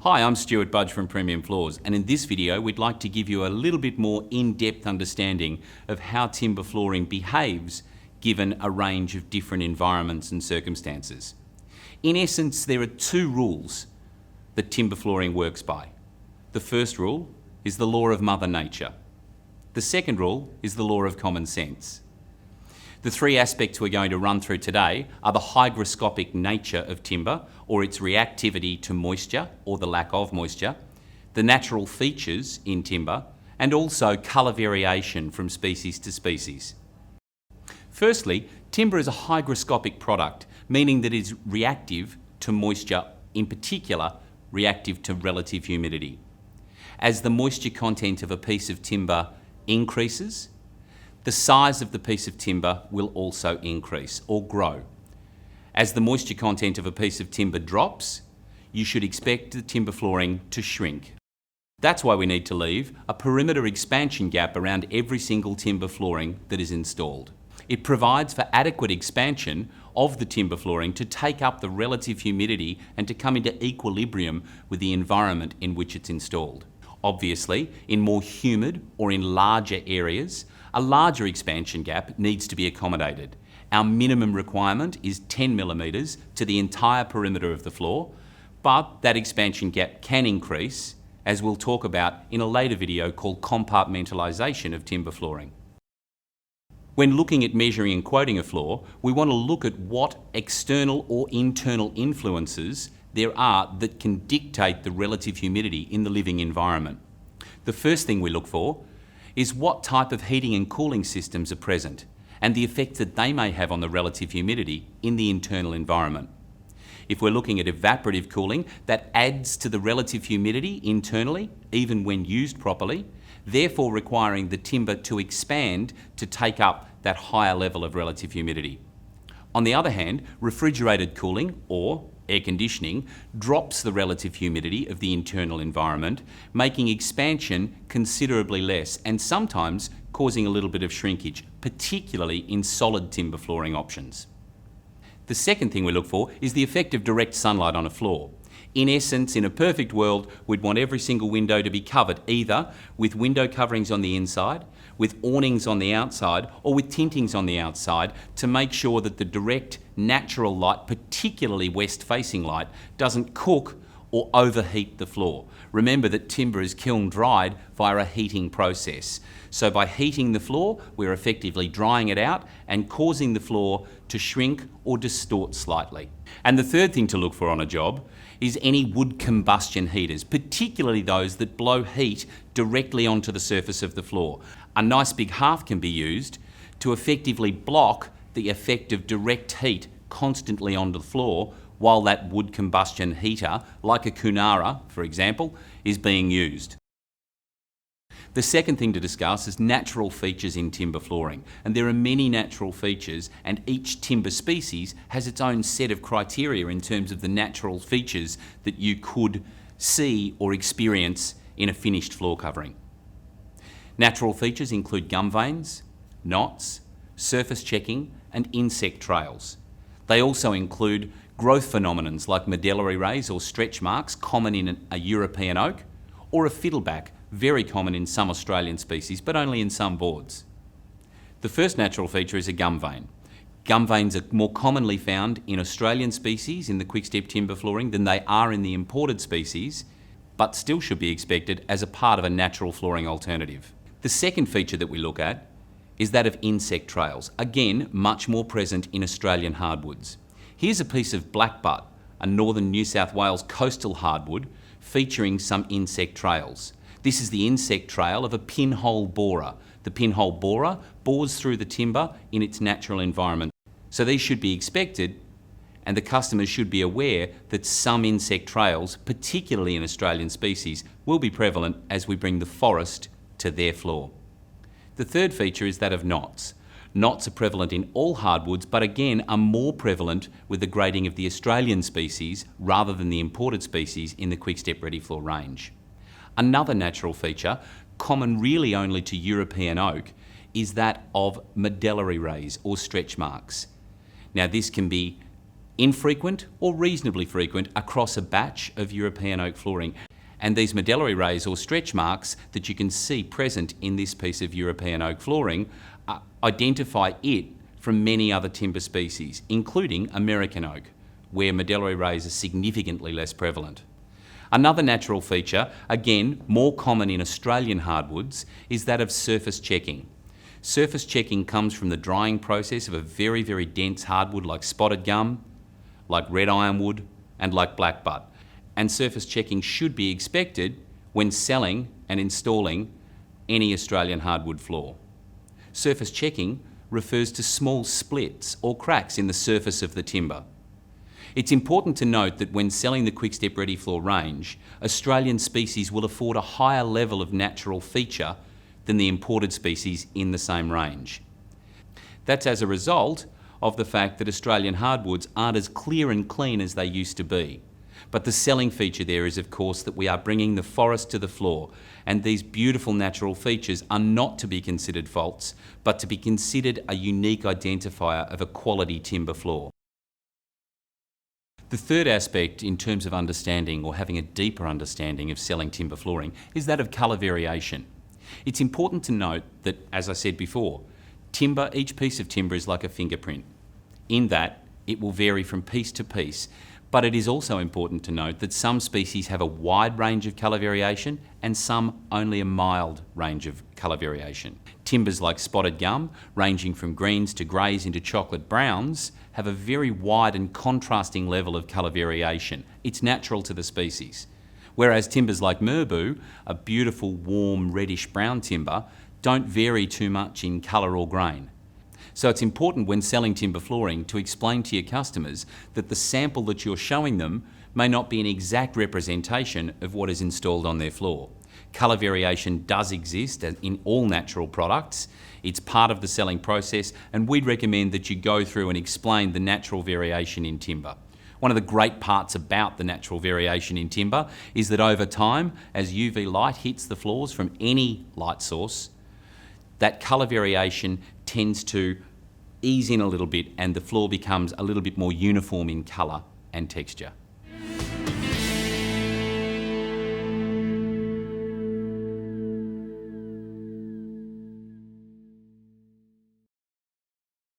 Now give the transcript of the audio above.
Hi, I'm Stuart Budge from Premium Floors, and in this video we'd like to give you a little bit more in-depth understanding of how timber flooring behaves given a range of different environments and circumstances. In essence, there are two rules that timber flooring works by. The first rule is the law of Mother Nature. The second rule is the law of common sense. The three aspects we're going to run through today are the hygroscopic nature of timber, or its reactivity to moisture or the lack of moisture, the natural features in timber, and also colour variation from species to species. Firstly, timber is a hygroscopic product, meaning that it is reactive to moisture, in particular reactive to relative humidity. As the moisture content of a piece of timber increases, the size of the piece of timber will also increase or grow. As the moisture content of a piece of timber drops, you should expect the timber flooring to shrink. That's why we need to leave a perimeter expansion gap around every single timber flooring that is installed. It provides for adequate expansion of the timber flooring to take up the relative humidity and to come into equilibrium with the environment in which it's installed. Obviously, in more humid or in larger areas, a larger expansion gap needs to be accommodated. Our minimum requirement is 10 millimetres to the entire perimeter of the floor, but that expansion gap can increase, as we'll talk about in a later video called compartmentalisation of timber flooring. When looking at measuring and quoting a floor, we want to look at what external or internal influences there are that can dictate the relative humidity in the living environment. The first thing we look for is what type of heating and cooling systems are present and the effect that they may have on the relative humidity in the internal environment. If we're looking at evaporative cooling, that adds to the relative humidity internally, even when used properly, therefore requiring the timber to expand to take up that higher level of relative humidity. On the other hand, refrigerated cooling, or air conditioning, drops the relative humidity of the internal environment, making expansion considerably less and sometimes causing a little bit of shrinkage, particularly in solid timber flooring options. The second thing we look for is the effect of direct sunlight on a floor. In essence, in a perfect world, we'd want every single window to be covered either with window coverings on the inside, with awnings on the outside, or with tintings on the outside to make sure that the direct natural light, particularly west-facing light, doesn't cook or overheat the floor. Remember that timber is kiln dried via a heating process. So by heating the floor, we're effectively drying it out and causing the floor to shrink or distort slightly. And the third thing to look for on a job is any wood combustion heaters, particularly those that blow heat directly onto the surface of the floor. A nice big hearth can be used to effectively block the effect of direct heat constantly onto the floor while that wood combustion heater, like a kunara, for example, is being used. The second thing to discuss is natural features in timber flooring. And there are many natural features, and each timber species has its own set of criteria in terms of the natural features that you could see or experience in a finished floor covering. Natural features include gum veins, knots, surface checking, and insect trails. They also include growth phenomenons like medullary rays or stretch marks, common in a European oak, or a fiddleback, very common in some Australian species, but only in some boards. The first natural feature is a gum vein. Gum veins are more commonly found in Australian species in the quick-step timber flooring than they are in the imported species, but still should be expected as a part of a natural flooring alternative. The second feature that we look at is that of insect trails, again much more present in Australian hardwoods. Here's a piece of blackbutt, a northern New South Wales coastal hardwood featuring some insect trails. This is the insect trail of a pinhole borer. The pinhole borer bores through the timber in its natural environment. So these should be expected, and the customers should be aware that some insect trails, particularly in Australian species, will be prevalent as we bring the forest to their floor. The third feature is that of knots. Knots are prevalent in all hardwoods, but again are more prevalent with the grading of the Australian species rather than the imported species in the quick-step ready floor range. Another natural feature, common really only to European oak, is that of medullary rays or stretch marks. Now this can be infrequent or reasonably frequent across a batch of European oak flooring. And these medullary rays or stretch marks that you can see present in this piece of European oak flooring identify it from many other timber species, including American oak, where medullary rays are significantly less prevalent. Another natural feature, again more common in Australian hardwoods, is that of surface checking. Surface checking comes from the drying process of a very, very dense hardwood like spotted gum, like red ironwood, and like blackbutt. And surface checking should be expected when selling and installing any Australian hardwood floor. Surface checking refers to small splits or cracks in the surface of the timber. It's important to note that when selling the Quick-Step Ready Floor range, Australian species will afford a higher level of natural feature than the imported species in the same range. That's as a result of the fact that Australian hardwoods aren't as clear and clean as they used to be. But the selling feature there is, of course, that we are bringing the forest to the floor, and these beautiful natural features are not to be considered faults, but to be considered a unique identifier of a quality timber floor. The third aspect in terms of understanding or having a deeper understanding of selling timber flooring is that of colour variation. It's important to note that, as I said before, each piece of timber is like a fingerprint, in that it will vary from piece to piece. But it is also important to note that some species have a wide range of colour variation and some only a mild range of colour variation. Timbers like spotted gum, ranging from greens to greys into chocolate browns, have a very wide and contrasting level of colour variation. It's natural to the species. Whereas timbers like merbau, a beautiful warm reddish brown timber, don't vary too much in colour or grain. So it's important when selling timber flooring to explain to your customers that the sample that you're showing them may not be an exact representation of what is installed on their floor. Colour variation does exist in all natural products. It's part of the selling process, and we'd recommend that you go through and explain the natural variation in timber. One of the great parts about the natural variation in timber is that over time, as UV light hits the floors from any light source, that colour variation tends to ease in a little bit and the floor becomes a little bit more uniform in colour and texture.